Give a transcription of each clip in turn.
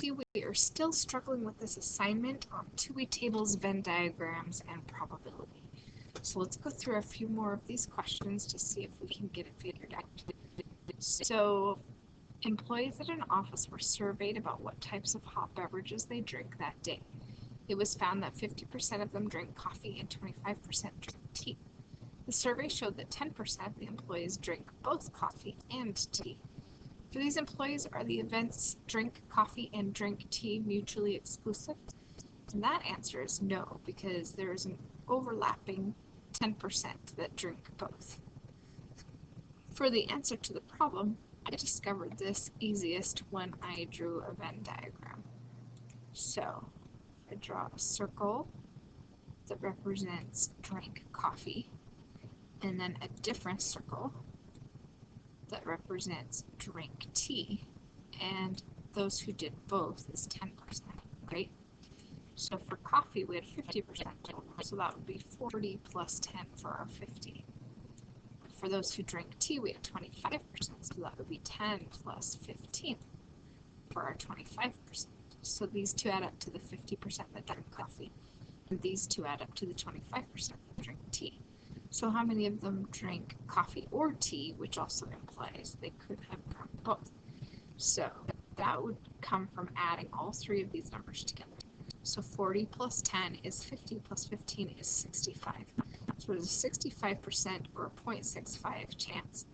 We are still struggling with this assignment on two-way tables, Venn diagrams, and probability. So let's go through a few more of these questions to see if we can get it figured out. So employees at an office were surveyed about what types of hot beverages they drink that day. It was found that 50% of them drank coffee and 25% drank tea. The survey showed that 10% of the employees drink both coffee and tea. For these employees, are the events drink coffee and drink tea mutually exclusive? And that answer is no, because there is an overlapping 10% that drink both. For the answer to the problem, I discovered this easiest when I drew a Venn diagram. So I draw a circle that represents drink coffee, and then a different circle that represents drink tea, and those who did both is 10%, right? So for coffee, we had 50%, so that would be 40 plus 10 for our 50. For those who drink tea, we had 25%, so that would be 10 plus 15 for our 25%. So these two add up to the 50% that drink coffee, and these two add up to the 25% that drink tea. So how many of them drink coffee or tea, which also implies they could have drunk both. So that would come from adding all three of these numbers together. So 40 plus 10 is 50 plus 15 is 65. So there's a 65% or a 0.65 chance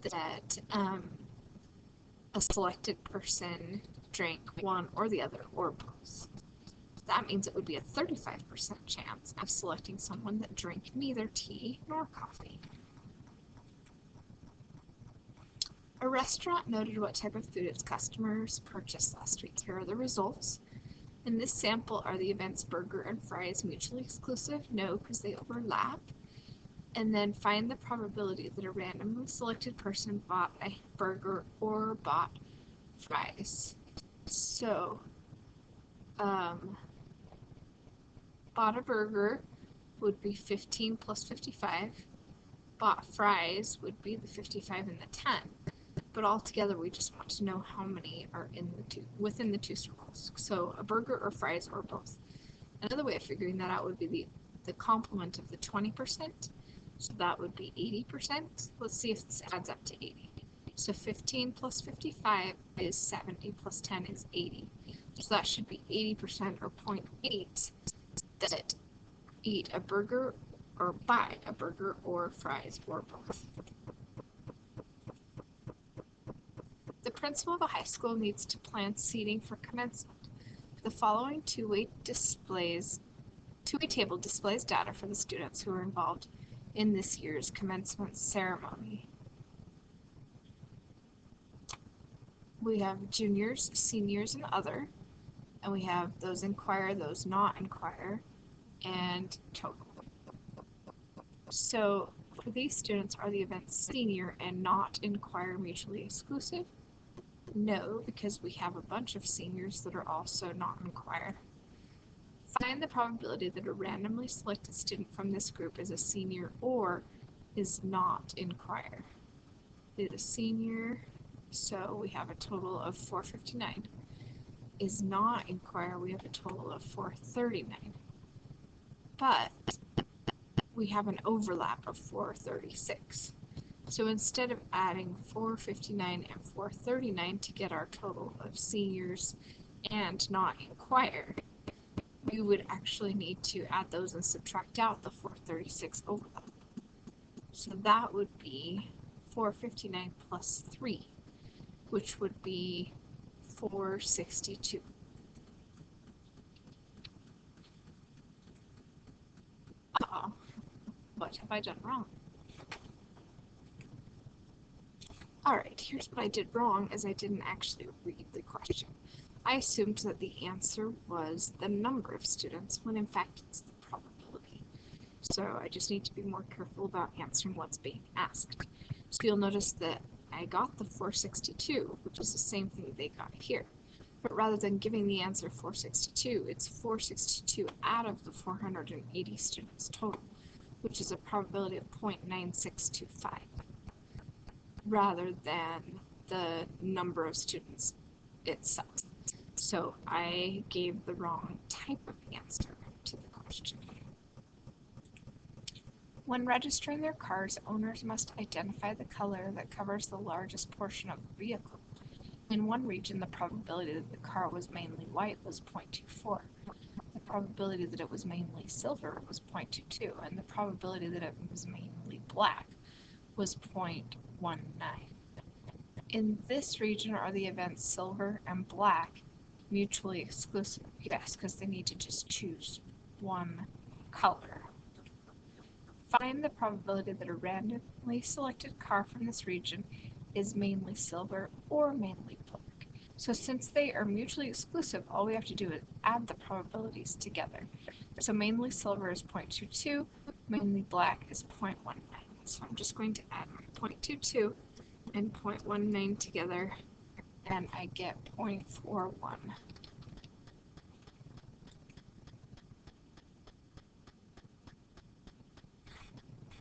that a selected person drank one or the other or both. That means it would be a 35% chance of selecting someone that drank neither tea nor coffee. A restaurant noted what type of food its customers purchased last week. Here are the results. In this sample, are the events burger and fries mutually exclusive? No, because they overlap. And then find the probability that a randomly selected person bought a burger or bought fries. So, bought a burger would be 15 plus 55. Bought fries would be the 55 and the 10. But altogether, we just want to know how many are in the within the two circles. So a burger or fries or both. Another way of figuring that out would be the complement of the 20%. So that would be 80%. Let's see if this adds up to 80. So 15 plus 55 is 70 plus 10 is 80. So that should be 80% or 0.8 that eat a burger or buy a burger or fries or both. The principal of a high school needs to plan seating for commencement. The following two-way table displays data for the students who are involved in this year's commencement ceremony. We have juniors, seniors, and other, and we have those in choir, those not in choir, and total. So for these students, are the events senior and not in choir mutually exclusive? No, because we have a bunch of seniors that are also not in choir. Find the probability that a randomly selected student from this group is a senior or is not in choir. Is a senior, so we have a total of 459. Is not in choir, we have a total of 439. But we have an overlap of 436. So instead of adding 459 and 439 to get our total of seniors and not in choir, we would actually need to add those and subtract out the 436 overlap. So that would be 459 plus 3, which would be 462. Uh-oh, what have I done wrong? Alright, here's what I did wrong, is I didn't actually read the question. I assumed that the answer was the number of students, when in fact it's the probability. So I just need to be more careful about answering what's being asked. So you'll notice that I got the 462, which is the same thing they got here. But rather than giving the answer 462, it's 462 out of the 480 students total, which is a probability of 0.9625, rather than the number of students itself. So I gave the wrong type of answer to the question. When registering their cars, owners must identify the color that covers the largest portion of the vehicle. In one region, the probability that the car was mainly white was 0.24. The probability that it was mainly silver was 0.22, and the probability that it was mainly black was 0.19. In this region, are the events silver and black mutually exclusive? Yes, because they need to just choose one color. Find the probability that a randomly selected car from this region is mainly silver or mainly black. So since they are mutually exclusive, all we have to do is add the probabilities together. So mainly silver is 0.22, mainly black is 0.19. So I'm just going to add 0.22 and 0.19 together, and I get 0.41.